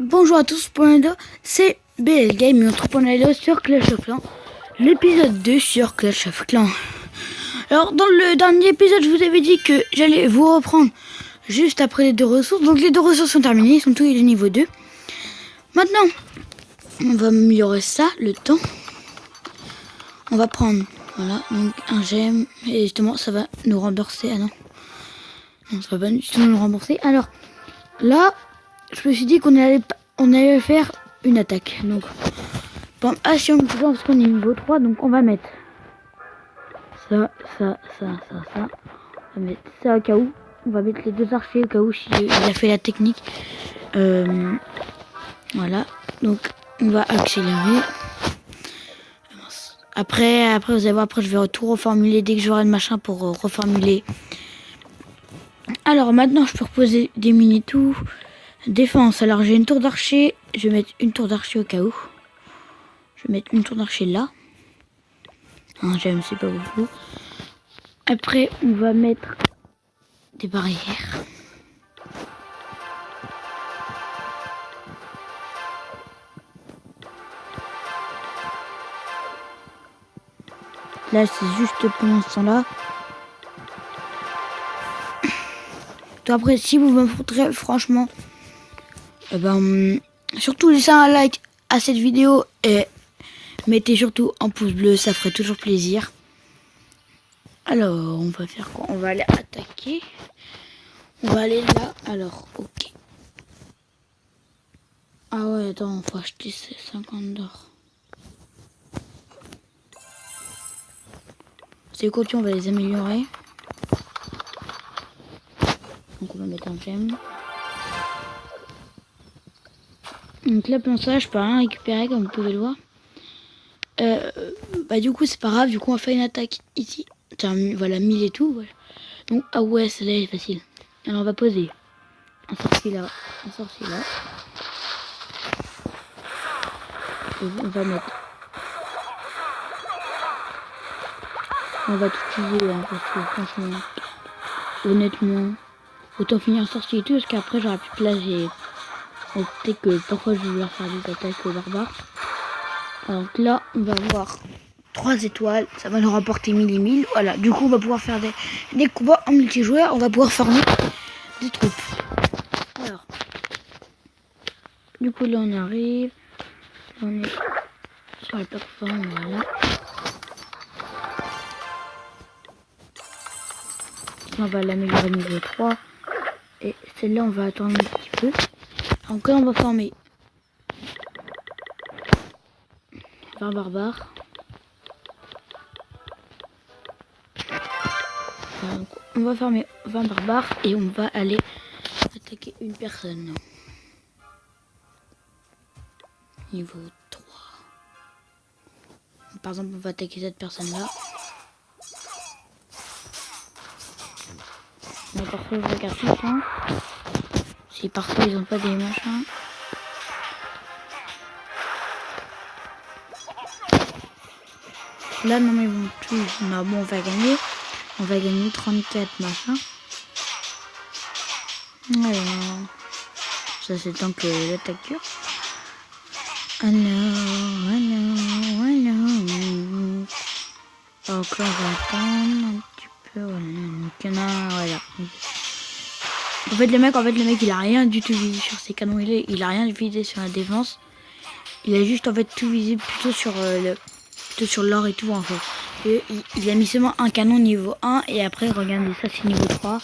Bonjour à tous, pour l'instant, c'est BL Game et on se retrouve sur Clash of Clans, l'épisode 2 sur Clash of Clans. Alors dans le dernier épisode, je vous avais dit que j'allais vous reprendre juste après les deux ressources. Donc les deux ressources sont terminées, ils sont tous les niveau 2. Maintenant, on va améliorer ça, le temps. On va prendre, voilà, donc un gemme, et justement ça va nous rembourser. Ah non, non ça va pas justement nous rembourser. Alors là, je me suis dit qu'on allait faire une attaque. Donc, bon, si on parce qu'on est niveau 3, donc on va mettre ça. On va mettre ça au cas où. On va mettre les deux archers au cas où il a fait la technique. Voilà. Donc, on va accélérer. Après, vous allez voir, après je vais tout reformuler dès que j'aurai le machin pour reformuler. Alors, maintenant, je peux reposer des mini-tout. Défense, alors j'ai une tour d'archer, je vais mettre une tour d'archer au cas où. Je vais mettre une tour d'archer là. J'aime, c'est pas beaucoup. Après, on va mettre des barrières. Là, c'est juste pour l'instant là. Après, si vous me montrez, franchement, surtout laissez un like à cette vidéo et mettez surtout un pouce bleu, ça ferait toujours plaisir. Alors, on va faire quoi? On va aller attaquer. On va aller là. Alors, ok. Ah ouais, attends, faut acheter ces 50 d'or. C'est quoi, on va les améliorer. Donc on va mettre un gemme. Donc là, pour ça, je peux rien récupérer comme vous pouvez le voir. Du coup, c'est pas grave. Du coup, on fait une attaque ici. Tiens, voilà, 1000 et tout. Voilà. Donc, ah ouais, celle-là est facile. Alors, on va poser un sorcier là. Un sorcier là. Et on va mettre. On va tout utiliser hein, parce que franchement, honnêtement, autant finir sorcier et tout parce qu'après, j'aurai plus de place et. Peut-être que parfois, je vais vouloir faire des attaques barbares. Donc là, on va avoir 3 étoiles, ça va nous rapporter 1000 et 1000. Voilà, du coup, on va pouvoir faire des combats en multijoueur, on va pouvoir former des troupes. Alors, du coup, là, on arrive. On est sur la plateforme, voilà. On va l'améliorer niveau 3. Et celle-là, on va attendre un petit peu. Encore, on va former 20 barbares. Donc, on va former 20 barbares et on va aller attaquer une personne. Niveau 3. Par exemple, on va attaquer cette personne-là. Parfois, je regarde tout le temps. Si parfois, ils ont pas des machins. Là, non, mais ils vont tous. Non, bon, on va gagner. On va gagner 34 machins. Alors, ça, c'est le temps que l'attaque dure. Alors. Donc là, on va attendre un petit peu. Voilà. En fait, le mec, il a rien du tout visé sur ses canons. Il a rien visé sur la défense. Il a juste, en fait, tout visé plutôt sur l'or et tout, en fait. Et il a mis seulement un canon niveau 1 et après, regardez, ça c'est niveau 3.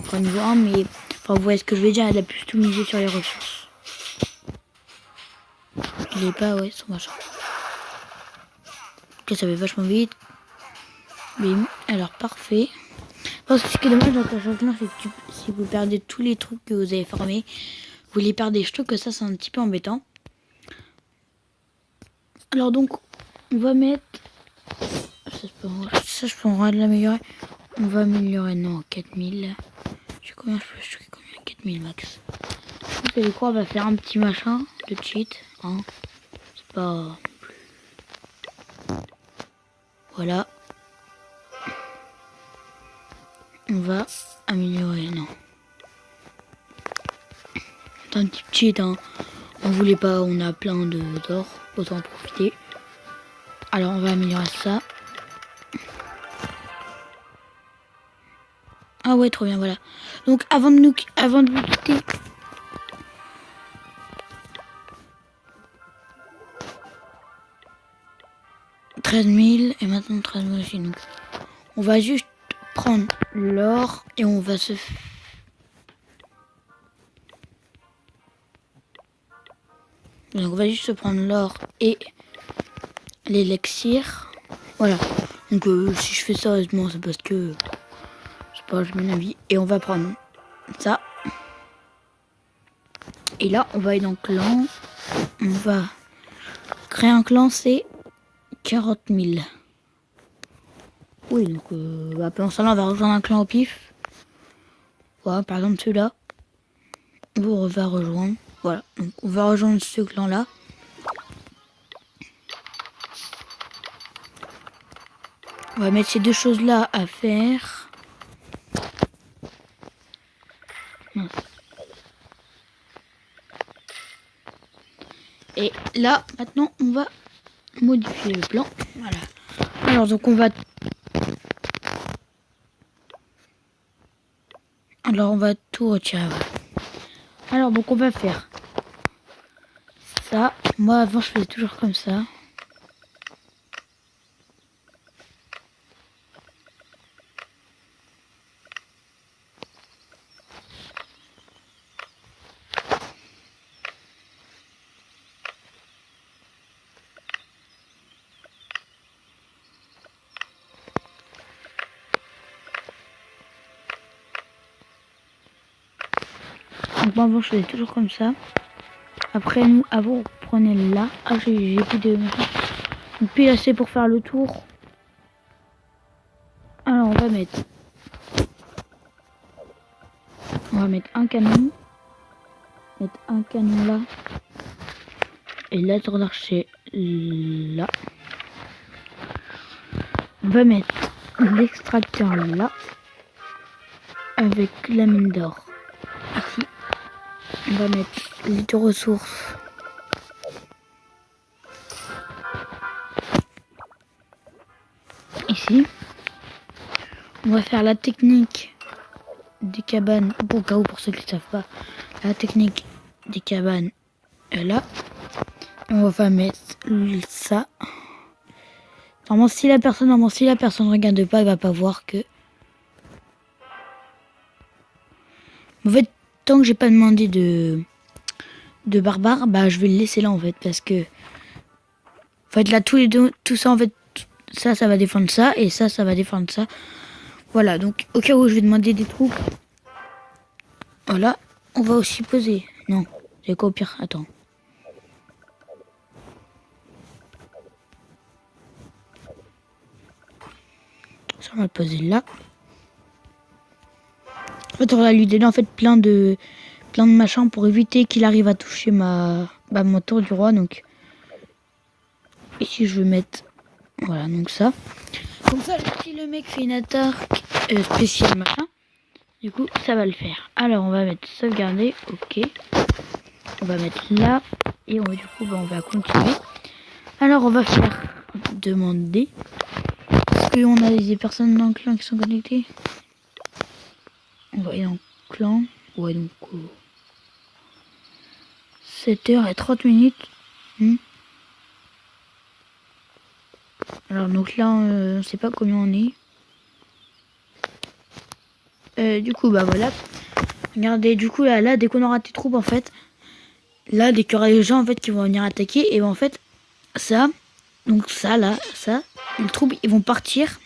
Enfin, niveau 1, mais enfin, vous voyez ce que je veux dire, il a plus tout misé sur les ressources. Il est pas, ouais, son machin. Ok, ça va vachement vite. Bim, alors parfait. Parce que ce qui est dommage dans le changement, c'est que si vous perdez tous les trucs que vous avez formés, vous les perdez. Je trouve que ça c'est un petit peu embêtant. Alors donc, on va mettre. Ça, je peux en l'améliorer. On va améliorer, non, 4000. Je sais combien, je fais combien 4000 max. Vous savez quoi, on va faire un petit machin de cheat. Hein. C'est pas. Voilà. On va améliorer, non. C'est un petit cheat, hein. On voulait pas, on a plein d'or, autant en profiter. Alors on va améliorer ça. Ah ouais, trop bien, voilà. Donc avant de vous quitter, « 13 000 et maintenant 13 000 aussi. Donc on va juste prendre l'or et on va se... Donc on va juste se prendre l'or et l'élixir. Voilà. Donc si je fais ça, honnêtement, c'est parce que... C'est pas mon avis. Et on va prendre ça. Et là, on va aller dans le clan. On va créer un clan, c'est 40 000. Oui, donc pendant ce temps-là, on va rejoindre un clan au pif. Voilà, par exemple celui-là. On va rejoindre. Voilà, donc on va rejoindre ce clan-là. On va mettre ces deux choses-là à faire. Mince. Et là, maintenant, on va modifier le plan. Voilà. Alors, donc on va... Alors, on va tout retirer. Alors, donc on va faire ça. Moi, avant, je faisais toujours comme ça. Donc moi avant je faisais toujours comme ça. Après nous avant on prenait là. Ah j'ai plus de... Donc puis là c'est pour faire le tour. Alors on va mettre un canon. Mettre un canon là. Et la tour d'archer là. On va mettre l'extracteur là. Avec la mine d'or ici. On va mettre les deux ressources ici. On va faire la technique des cabanes, pour cas où pour ceux qui ne savent pas, la technique des cabanes là. Et on va mettre ça. Normalement si la personne regarde pas, il va pas voir que... En fait, tant que j'ai pas demandé de barbare, bah je vais le laisser là en fait, parce que en fait là tous les deux, tout ça en fait, ça va défendre ça et ça va défendre ça. Voilà, donc au cas où je vais demander des troupes, voilà, on va aussi poser. Non, c'est quoi au pire? Attends. Ça on va le poser là. En fait, on va lui donner en fait plein de machins pour éviter qu'il arrive à toucher mon tour du roi. Donc ici je vais mettre, voilà, donc ça. Comme ça, si le mec fait une attaque spéciale machin, du coup ça va le faire. Alors on va mettre sauvegarder, ok. On va mettre là et du coup on va continuer. Alors on va faire demander. Est-ce qu'on a des personnes dans le clan qui sont connectées? On va aller dans le clan. Ouais, donc 7h30. Alors donc là on sait pas combien on est. Du coup bah voilà. Regardez, du coup là dès qu'on aura tes troupes en fait, là dès qu'il y aura des gens en fait qui vont venir attaquer, et en fait ça, donc ça là, ça, les troupes ils vont partir.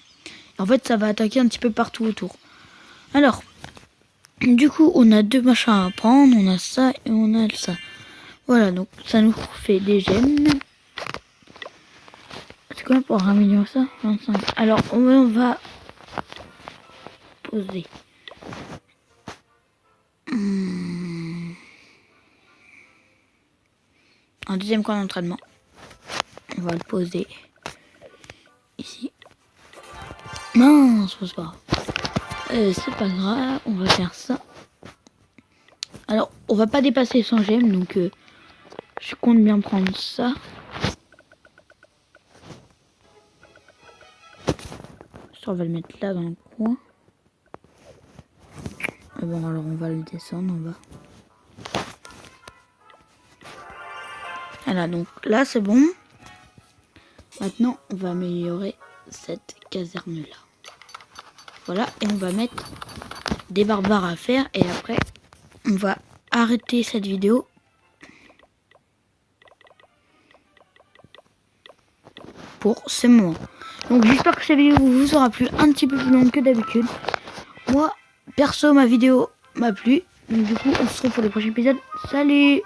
En fait ça va attaquer un petit peu partout autour. Alors du coup on a deux machins à prendre, on a ça et on a ça. Voilà, donc ça nous fait des gemmes. C'est quoi pour 1 million ça? 25. Alors on va poser. Un deuxième camp d'entraînement. On va le poser ici. Non, c'est pas grave. C'est pas grave, on va faire ça. Alors, on va pas dépasser 100 gemmes, donc Je compte bien prendre ça. Ça, on va le mettre là dans le coin. Ah bon, alors on va le descendre en bas. Voilà, donc là c'est bon. Maintenant, on va améliorer cette caserne-là. Voilà, et on va mettre des barbares à faire. Et après, on va arrêter cette vidéo. Pour ce moment. Donc j'espère que cette vidéo vous aura plu, un petit peu plus longue que d'habitude. Moi, perso, ma vidéo m'a plu. Donc du coup, on se retrouve pour le prochain épisode. Salut!